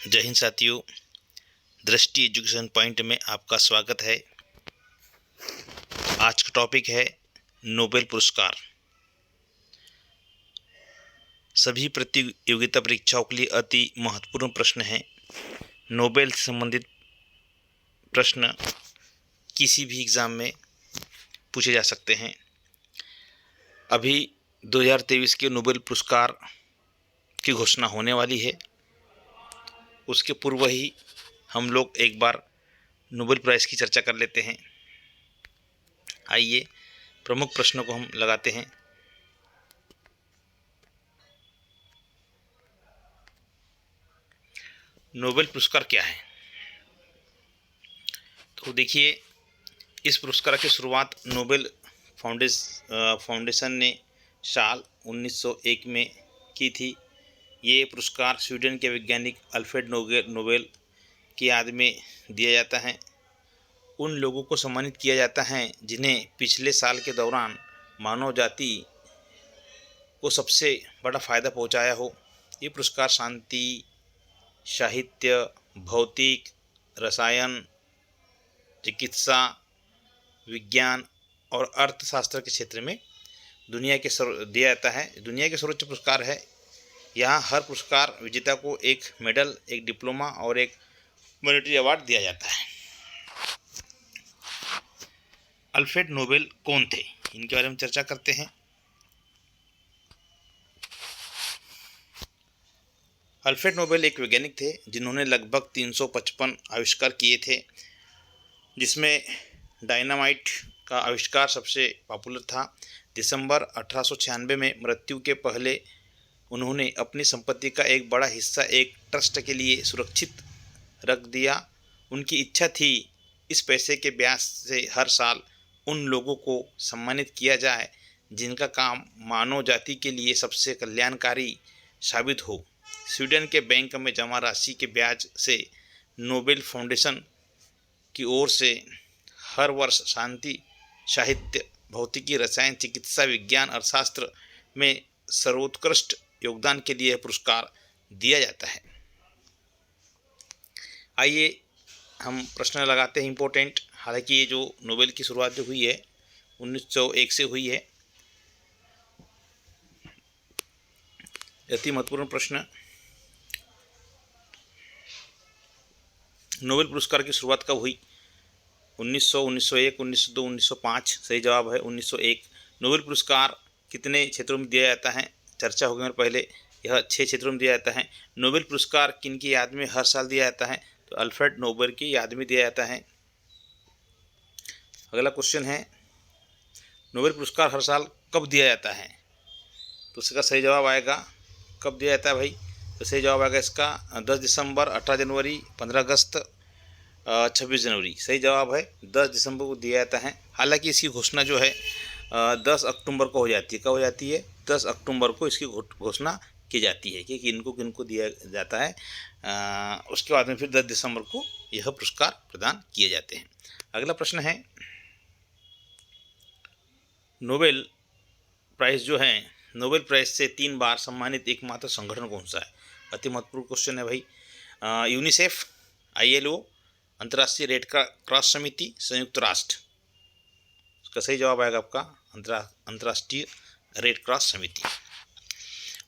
जय हिंद साथियों, दृष्टि एजुकेशन पॉइंट में आपका स्वागत है। आज का टॉपिक है नोबेल पुरस्कार। सभी प्रतियोगिता परीक्षाओं के लिए अति महत्वपूर्ण प्रश्न है। नोबेल से संबंधित प्रश्न किसी भी एग्ज़ाम में पूछे जा सकते हैं। अभी 2023 के नोबेल पुरस्कार की घोषणा होने वाली है। उसके पूर्व ही हम लोग एक बार नोबेल प्राइज़ की चर्चा कर लेते हैं। आइए प्रमुख प्रश्नों को हम लगाते हैं। नोबेल पुरस्कार क्या है? तो देखिए, इस पुरस्कार की शुरुआत नोबेल फाउंडेशन ने साल 1901 में की थी। ये पुरस्कार स्वीडन के वैज्ञानिक अल्फ्रेड नोबेल की याद में दिया जाता है। उन लोगों को सम्मानित किया जाता है जिन्हें पिछले साल के दौरान मानव जाति को सबसे बड़ा फ़ायदा पहुंचाया हो। ये पुरस्कार शांति, साहित्य, भौतिक, रसायन, चिकित्सा, विज्ञान और अर्थशास्त्र के क्षेत्र में दिया जाता है। दुनिया के सर्वोच्च पुरस्कार है। यहाँ हर पुरस्कार विजेता को एक मेडल, एक डिप्लोमा और एक मॉनिटरी अवार्ड दिया जाता है। अल्फ्रेड नोबेल कौन थे? इनके बारे में चर्चा करते हैं। अल्फ्रेड नोबेल एक वैज्ञानिक थे जिन्होंने लगभग 355 आविष्कार किए थे, जिसमें डायनामाइट का आविष्कार सबसे पॉपुलर था। दिसंबर 1896 में मृत्यु के पहले उन्होंने अपनी संपत्ति का एक बड़ा हिस्सा एक ट्रस्ट के लिए सुरक्षित रख दिया। उनकी इच्छा थी इस पैसे के ब्याज से हर साल उन लोगों को सम्मानित किया जाए जिनका काम मानव जाति के लिए सबसे कल्याणकारी साबित हो। स्वीडन के बैंक में जमा राशि के ब्याज से नोबेल फाउंडेशन की ओर से हर वर्ष शांति, साहित्य, भौतिकी, रसायन, चिकित्सा, विज्ञान, अर्थशास्त्र में सर्वोत्कृष्ट योगदान के लिए पुरस्कार दिया जाता है। आइए हम प्रश्न लगाते हैं इम्पोर्टेंट। हालांकि ये जो नोबेल की शुरुआत जो हुई है 1901 से हुई है। अति महत्वपूर्ण प्रश्न, नोबेल पुरस्कार की शुरुआत कब हुई? 1900, 1901, 1902, 1905। सही जवाब है 1901। नोबेल पुरस्कार कितने क्षेत्रों में दिया जाता है? चर्चा हो गई और पहले, यह 6 क्षेत्रों में दिया जाता है। नोबेल पुरस्कार किन की याद में हर साल दिया जाता है? तो अल्फ्रेड नोबेल की याद में दिया जाता है। अगला क्वेश्चन है, नोबेल पुरस्कार हर साल कब दिया जाता है? तो इसका सही जवाब आएगा, कब दिया जाता है भाई? तो सही जवाब आएगा इसका 10 दिसंबर, 18 जनवरी, 15 अगस्त, 26 जनवरी। सही जवाब है 10 दिसंबर को दिया जाता है। हालांकि इसकी घोषणा जो है 10 अक्टूबर को हो जाती है। कब हो जाती है? 10 अक्टूबर को इसकी घोषणा की जाती है कि किनको दिया जाता है। उसके बाद में फिर 10 दिसंबर को यह पुरस्कार प्रदान किए जाते हैं। अगला प्रश्न है, नोबेल प्राइज़ जो है, नोबेल प्राइज़ से 3 बार सम्मानित एकमात्र संगठन कौन सा है? अति महत्वपूर्ण क्वेश्चन है भाई। यूनिसेफ, ILO, अंतर्राष्ट्रीय रेड क्रॉस समिति, संयुक्त राष्ट्र। इसका सही जवाब आएगा आपका अंतर्राष्ट्रीय रेड क्रॉस समिति।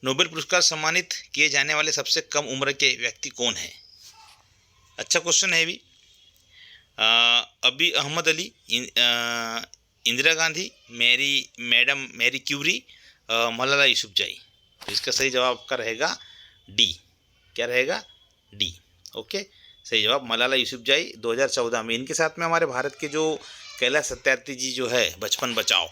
नोबेल पुरस्कार सम्मानित किए जाने वाले सबसे कम उम्र के व्यक्ति कौन है? अच्छा क्वेश्चन है भी। अभी अहमद अली, इंदिरा गांधी, मैरी क्यूरी, मलाला यूसुफजई। तो इसका सही जवाब आपका रहेगा डी। क्या रहेगा? डी। ओके, सही जवाब मलाला यूसुफजई 2014 में। इनके साथ में हमारे भारत के जो कैलाश सत्यार्थी जी जो है, बचपन बचाओ,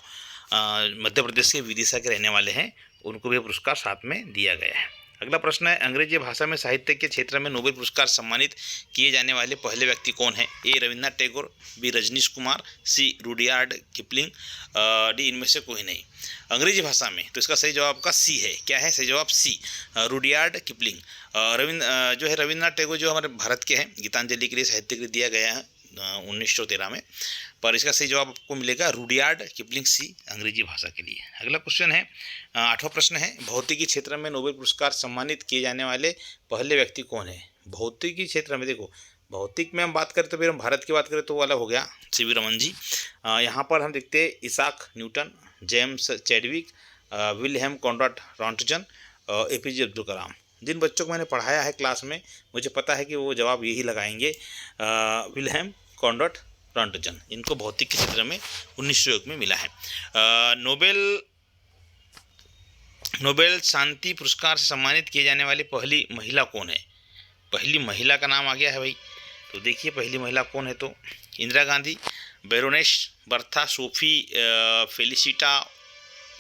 मध्य प्रदेश के विदिशा के रहने वाले हैं, उनको भी पुरस्कार साथ में दिया गया है। अगला प्रश्न है, अंग्रेजी भाषा में साहित्य के क्षेत्र में नोबेल पुरस्कार सम्मानित किए जाने वाले पहले व्यक्ति कौन है? ए रविन्द्रनाथ टैगोर, बी रजनीश कुमार, सी रुडयार्ड किपलिंग, डी इनमें से कोई नहीं। अंग्रेजी भाषा में, तो इसका सही जवाब का सी है। क्या है सही जवाब? सी, रुडयार्ड किपलिंग। जो है रविन्द्रनाथ टैगोर जो हमारे भारत के हैं, गीतांजलि के लिए साहित्य के लिए दिया गया है 1913 में, पर इसका सही जवाब आपको मिलेगा रुडयार्ड किपलिंग, सी, अंग्रेजी भाषा के लिए। अगला क्वेश्चन है, 8वां प्रश्न है, भौतिकी क्षेत्र में नोबेल पुरस्कार सम्मानित किए जाने वाले पहले व्यक्ति कौन है? भौतिकी क्षेत्र में देखो, भौतिक में हम बात करें तो फिर हम भारत की बात करें तो वो अलग हो गया सीवी रमन जी। यहाँ पर हम देखते हैं Isaac Newton, James Chadwick, Wilhelm Conrad Roentgen, APJ Abdul Kalam. जिन बच्चों को मैंने पढ़ाया है क्लास में, मुझे पता है कि वो जवाब यही लगाएंगे, विल्हेम कॉनराड रॉन्टजन। इनको भौतिक के क्षेत्र में 1901 में मिला है। नोबेल शांति पुरस्कार से सम्मानित किए जाने वाली पहली महिला कौन है? पहली महिला का नाम आ गया है भाई, तो देखिए पहली महिला कौन है, तो Indira Gandhi, baroness Bertha Sophie Felicita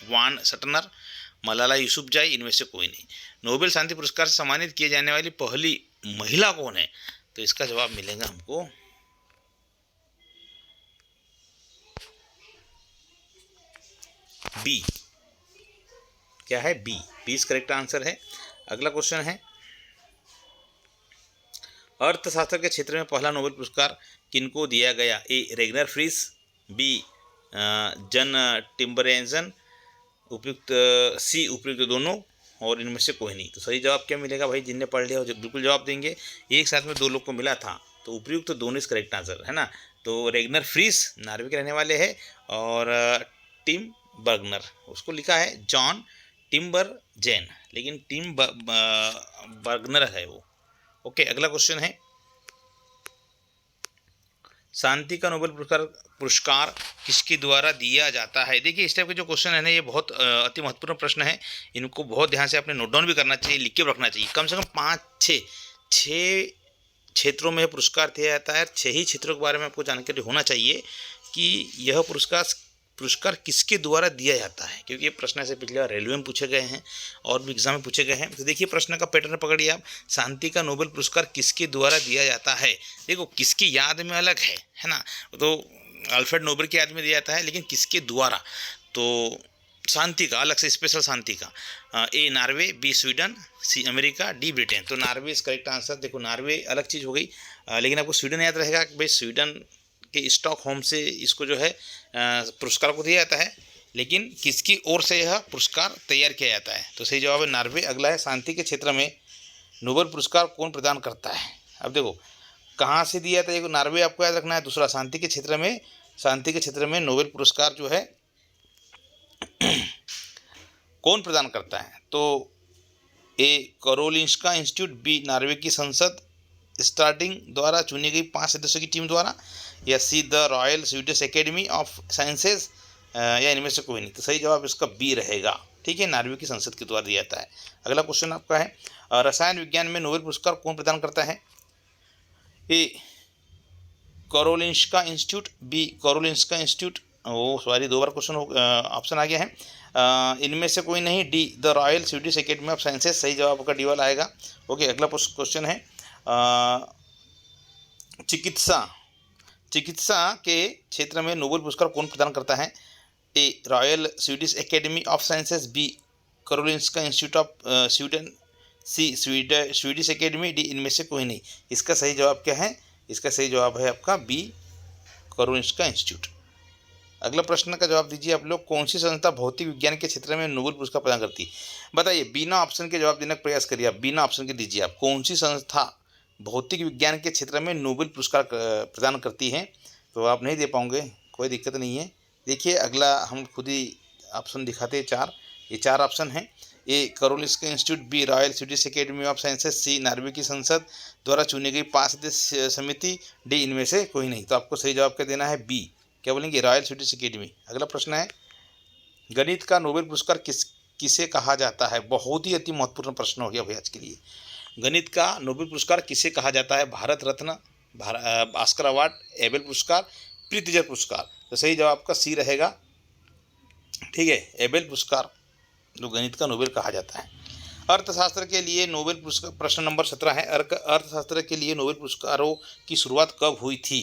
वान सटनर, मलाला यूसुफजाई, इनमें से कोई नहीं। नोबेल शांति पुरस्कार से सम्मानित किए जाने वाली पहली महिला कौन है? तो इसका जवाब मिलेगा हमको बी। क्या है? बी। बी इस करेक्ट आंसर है। अगला क्वेश्चन है, अर्थशास्त्र के क्षेत्र में पहला नोबेल पुरस्कार किनको दिया गया? ए रेगनर फ्रीस, बी जन टिम्बरेंसन, उपयुक्त सी उपयुक्त दोनों, और इनमें से कोई नहीं। तो सही जवाब क्या मिलेगा भाई? जिनने पढ़ लिया हो बिल्कुल जवाब देंगे। एक साथ में दो लोग को मिला था, तो उपयुक्त दोनों इस करेक्ट आंसर है ना। तो रेगनर फ्रीस नॉर्वे के रहने वाले हैं, और टिम बर्गनर, उसको लिखा है जॉन टिम्बर जैन, लेकिन टिम बर्गनर है वो। ओके, अगला क्वेश्चन है, शांति का नोबेल पुरस्कार किसके द्वारा दिया जाता है? देखिए इस टाइप के जो क्वेश्चन है ना, ये बहुत अति महत्वपूर्ण प्रश्न है। इनको बहुत ध्यान से अपने नोट डाउन भी करना चाहिए, लिख के रखना चाहिए। कम से कम 5-6 क्षेत्रों में पुरस्कार दिया जाता है। 6 ही क्षेत्रों के बारे में आपको जानकारी होना चाहिए कि यह पुरस्कार किसके द्वारा दिया जाता है, क्योंकि ये प्रश्न ऐसे पिछले बार रेलवे में पूछे गए हैं और भी एग्जाम में पूछे गए हैं। तो देखिए प्रश्न का पैटर्न पकड़िए आप, शांति का नोबेल पुरस्कार किसके द्वारा दिया जाता है? देखो किसकी याद में अलग है ना, तो अल्फ्रेड नोबेल की याद में दिया जाता है, लेकिन किसके द्वारा? तो शांति का अलग से स्पेशल शांति का, A Norway, B Sweden, C America, D Britain. तो नॉर्वे इस करेक्ट आंसर। देखो नॉर्वे अलग चीज़ हो गई, लेकिन आपको स्वीडन याद रहेगा कि भाई स्वीडन के स्टॉकहोम से इसको जो है पुरस्कार को दिया जाता है, लेकिन किसकी ओर से यह पुरस्कार तैयार किया जाता है? तो सही जवाब है नॉर्वे। अगला है, शांति के क्षेत्र में नोबेल पुरस्कार कौन प्रदान करता है? अब देखो कहाँ से दिया जाता है, एक नॉर्वे आपको याद रखना है, दूसरा शांति के क्षेत्र में नोबेल पुरस्कार जो है कौन प्रदान करता है? तो ए करोलिंस्का इंस्टीट्यूट, बी नॉर्वे की संसद स्टार्टिंग द्वारा चुनी गई 5 सदस्यों की टीम द्वारा, या see the Royal Swedish Academy of sciences, या इनमें से कोई नहीं। तो सही जवाब इसका बी रहेगा। ठीक है, नॉर्वे की संसद के द्वारा दिया जाता है। अगला क्वेश्चन आपका है, रसायन विज्ञान में नोबेल पुरस्कार कौन प्रदान करता है? A Karolinska Institute, B Karolinska Institute, oh sorry 2 बार क्वेश्चन ऑप्शन आ गया है, इनमें से कोई नहीं, D the Royal Swedish Academy of Sciences. सही जवाब आपका डी वाला आएगा। ओके, अगला क्वेश्चन है, चिकित्सा के क्षेत्र में नोबेल पुरस्कार कौन प्रदान करता है? A Royal Swedish Academy of Sciences, B Karolinska Institute of Sweden, C Swedish Academy, D इनमें से कोई नहीं। इसका सही जवाब क्या है? इसका सही जवाब है आपका बी करोलिंस्का इंस्टीट्यूट। अगला प्रश्न का जवाब दीजिए आप लोग, कौन सी संस्था भौतिक विज्ञान के क्षेत्र में नोबेल पुरस्कार प्रदान करती है? बताइए, बिना ऑप्शन के जवाब देने का प्रयास करिए आप, बिना ऑप्शन के दीजिए आप। कौन सी संस्था भौतिक विज्ञान के क्षेत्र में नोबेल पुरस्कार प्रदान करती है? तो आप नहीं दे पाओगे, कोई दिक्कत नहीं है। देखिए अगला हम खुद ही ऑप्शन दिखाते हैं 4, ये 4 ऑप्शन हैं। A Karolinska Institute, B Royal Swedish Academy of Sciences, C Norway की संसद द्वारा चुनी गई 5 सदस्य समिति, डी इनमें से कोई नहीं। तो आपको सही जवाब क्या देना है? बी, क्या बोलेंगे? Royal Swedish academy. अगला प्रश्न है, गणित का नोबेल पुरस्कार किसे कहा जाता है? बहुत ही अति महत्वपूर्ण प्रश्न हो गया भाई आज के लिए। गणित का नोबेल पुरस्कार किसे कहा जाता है? Bharat Ratna, Oscar award, Abel पुरस्कार, प्रीतिजर पुरस्कार। तो सही जवाब का सी रहेगा। ठीक है, एबेल पुरस्कार जो गणित का नोबेल कहा जाता है। अर्थशास्त्र के लिए नोबेल पुरस्कार, प्रश्न नंबर 17 है, अर्थशास्त्र के लिए नोबेल पुरस्कारों की शुरुआत कब हुई थी?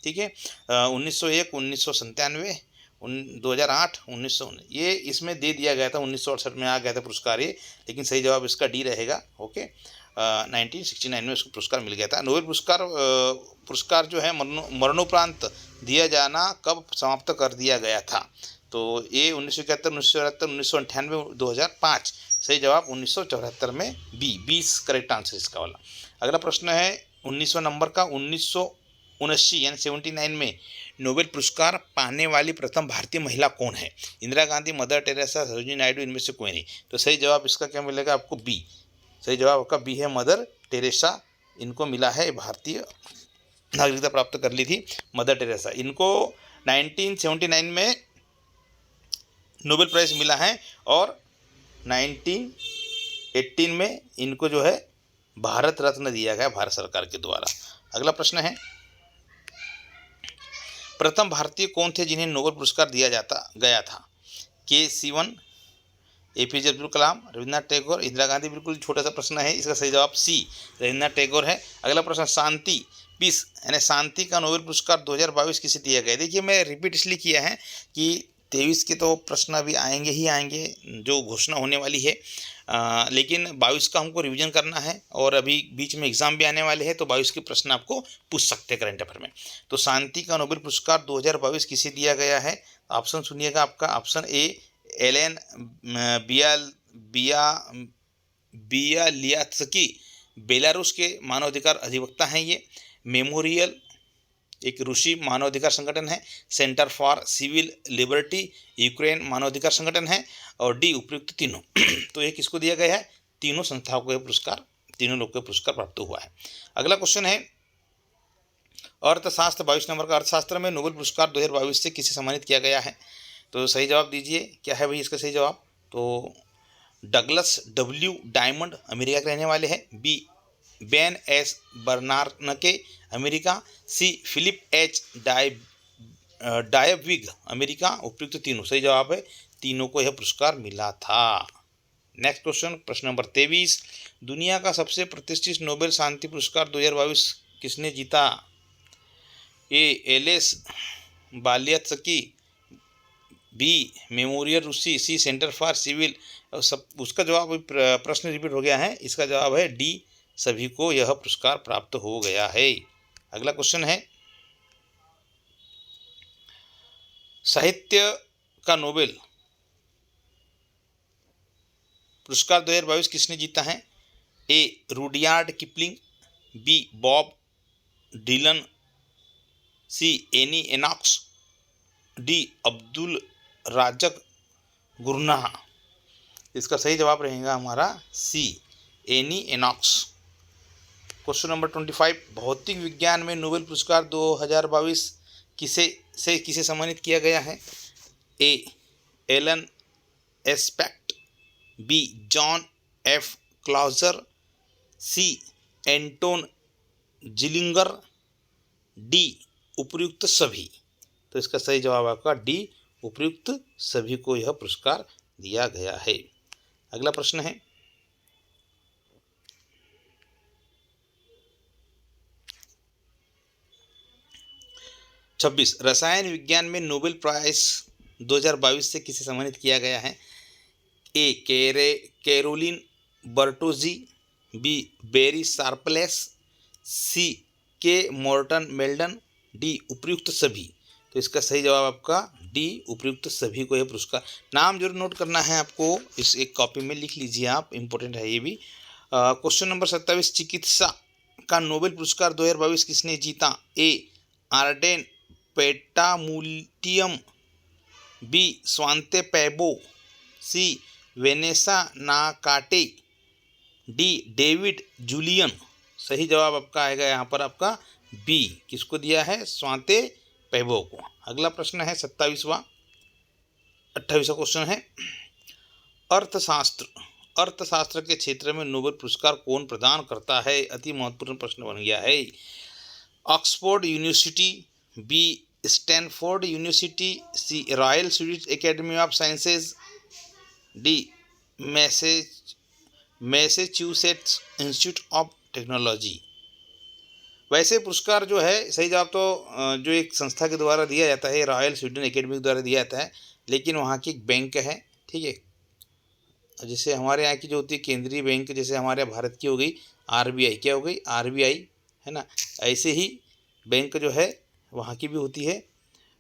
ठीक है, 1901, 1997, 2008, 1919, ये इसमें दे दिया गया था। 1968 में आ गया था पुरस्कार ये, लेकिन सही जवाब इसका डी रहेगा। ओके, 1969 में उसको पुरस्कार मिल गया था। नोबेल पुरस्कार जो है मरणोपरांत दिया जाना कब समाप्त कर दिया गया था? तो ए 1971, 1974, 1998, 2005। सही जवाब 1974 में बी, 20 करेक्ट आंसर इसका वाला। अगला प्रश्न है 1900 नंबर का। 1979 यानी 79 में नोबेल पुरस्कार पाने वाली प्रथम भारतीय महिला कौन है? इंदिरा गांधी, मदर टेरेसा, सरोजिनी नायडू, इनमें से कोई नहीं। तो सही जवाब इसका क्या मिलेगा आपको? बी। सही जवाब आपका बी है, मदर टेरेसा। इनको मिला है, भारतीय नागरिकता प्राप्त कर ली थी मदर टेरेसा। इनको 1979 में नोबेल प्राइज़ मिला है और 1918 में इनको जो है भारत रत्न दिया गया भारत सरकार के द्वारा। अगला प्रश्न है, प्रथम भारतीय कौन थे जिन्हें नोबेल पुरस्कार दिया गया था? के सीवन, एपीजे अब्दुल कलाम, रविन्द्रनाथ टैगोर, इंदिरा गांधी। बिल्कुल छोटा सा प्रश्न है, इसका सही जवाब सी, रविन्द्रनाथ टैगोर है। अगला प्रश्न, शांति पीस यानी शांति का नोबेल पुरस्कार 2022 किसे दिया गया? देखिए मैं रिपीट इसलिए किया है कि 23 के तो प्रश्न अभी आएंगे ही आएंगे, जो घोषणा होने वाली है, लेकिन 22 का हमको रिवीजन करना है और अभी बीच में एग्जाम भी आने वाले हैं, तो 22 के प्रश्न आपको पूछ सकते हैं करंट अफेयर में। तो शांति का नोबेल पुरस्कार 2022 किसे दिया गया है? ऑप्शन सुनिएगा आपका। Option A, Ales Bialiatski, Belarus के मानवाधिकार अधिवक्ता हैं ये। मेमोरियल एक रूसी मानवाधिकार संगठन है। Centre for Civil Liberty Ukraine मानवाधिकार संगठन है। और डी, उपयुक्त तीनों। तो ये किसको दिया गया है? तीनों संस्थाओं को यह पुरस्कार, तीनों लोग को पुरस्कार प्राप्त हुआ है। अगला क्वेश्चन है अर्थशास्त्र 22 नंबर का। अर्थशास्त्र में नोबेल पुरस्कार 2022 से किसे सम्मानित किया गया है? तो सही जवाब दीजिए, क्या है भाई इसका सही जवाब? तो डगलस डब्ल्यू डायमंड, अमेरिका के रहने वाले हैं। B, Ben S Bernanke, America. C, Philip H Dybvig, America. उपयुक्त तीनों। सही जवाब है, तीनों को यह पुरस्कार मिला था। नेक्स्ट क्वेश्चन, प्रश्न नंबर 23, दुनिया का सबसे प्रतिष्ठित नोबेल शांति पुरस्कार 2022 किसने जीता? ए, एलेस बालियात्स्की, बी, मेमोरियल रूसी, सी, सेंटर फॉर सिविल। सब उसका जवाब प्रश्न रिपीट हो गया है, इसका जवाब है डी, सभी को यह पुरस्कार प्राप्त हो गया है। अगला क्वेश्चन है, साहित्य का नोबेल पुरस्कार 2022 किसने जीता है? A, Rudyard Kipling, B, Bob Dylan, C, Annie Ernaux, D, Abdulrazak Gurnah. इसका सही जवाब रहेगा हमारा C, Annie Ernaux. Question number 25, भौतिक विज्ञान में नोबेल पुरस्कार 2022 किसे सम्मानित किया गया है? A, Alain Aspect, B, John F Clauser, C, Anton Zeilinger, D, उपयुक्त सभी। तो इसका सही जवाब आपका डी, उपयुक्त सभी को यह पुरस्कार दिया गया है। अगला प्रश्न है, छब्बीस, रसायन विज्ञान में नोबेल प्राइज 2022 से किसे सम्मानित किया गया है? A, Carolyn Bertozzi, B, Barry Sharpless, C, के मॉर्टन मेल्डन, डी, उपयुक्त सभी। तो इसका सही जवाब आपका डी, उपयुक्त सभी को यह पुरस्कार। नाम जरूर नोट करना है आपको, इस एक कॉपी में लिख लीजिए आप, इम्पोर्टेंट है ये भी। क्वेश्चन नंबर 27, चिकित्सा का नोबेल पुरस्कार 2022 किसने जीता? ए, आर्डेन पेटामुटियम, बी, स्वांते पैबो, सी, वेनेसा नाकाटे, डी, डेविड जूलियन। सही जवाब आपका आएगा यहाँ पर आपका बी, किसको दिया है? स्वांते पैबो को। अगला प्रश्न है 28वां क्वेश्चन है, अर्थशास्त्र के क्षेत्र में नोबेल पुरस्कार कौन प्रदान करता है? अति महत्वपूर्ण प्रश्न बन गया है। Oxford University, B, Stanford University, C, Royal Swedish Academy of Sciences, D, Massachusetts Institute of Technology. वैसे पुरस्कार जो है, सही जवाब तो जो एक संस्था के द्वारा दिया जाता है, रॉयल स्वीडन एकेडमी के द्वारा दिया जाता है, लेकिन वहाँ की एक बैंक है, ठीक है। जैसे हमारे यहाँ की जो होती है केंद्रीय बैंक, जैसे हमारे भारत की हो गई आरबीआई, क्या हो गई? आरबीआई, है ना। ऐसे ही बैंक जो है वहाँ की भी होती है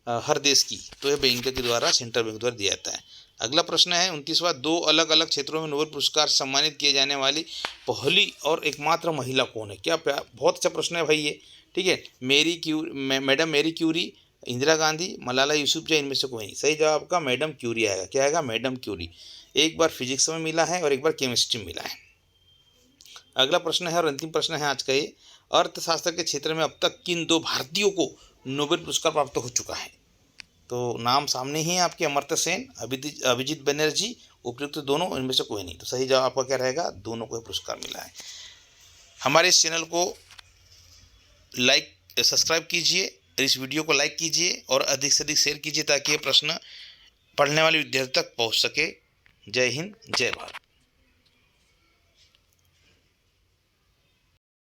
हर देश की, तो यह बैंक के द्वारा, सेंट्रल बैंक द्वारा दिया जाता है। अगला प्रश्न है 29वां, 2 अलग अलग क्षेत्रों में नोबेल पुरस्कार सम्मानित किए जाने वाली पहली और एकमात्र महिला कौन है? क्या बहुत अच्छा प्रश्न है भाई ये। ठीक है, madam Marie Curie, Indira Gandhi, Malala Yousafzai, इनमें से कोई नहीं। सही जवाब आपका मैडम क्यूरी आएगा। क्या आएगा? Madam Curie. एक बार फिजिक्स में मिला है और एक बार केमिस्ट्री में मिला है। अगला प्रश्न है और अंतिम प्रश्न है आज का ये, अर्थशास्त्र के क्षेत्र में अब तक किन 2 भारतीयों को नोबेल पुरस्कार प्राप्त हो चुका है? तो नाम सामने ही है आपके, अमर्त्य सेन, अभिजीत बनर्जी, उपयुक्त दोनों, इनमें से कोई नहीं। तो सही जवाब आपका क्या रहेगा? दोनों को पुरस्कार मिला है। हमारे इस चैनल को सब्सक्राइब कीजिए, इस वीडियो को लाइक कीजिए और अधिक से अधिक शेयर कीजिए ताकि ये प्रश्न पढ़ने वाले विद्यार्थी तक पहुंच सके। जय हिंद, जय भारत।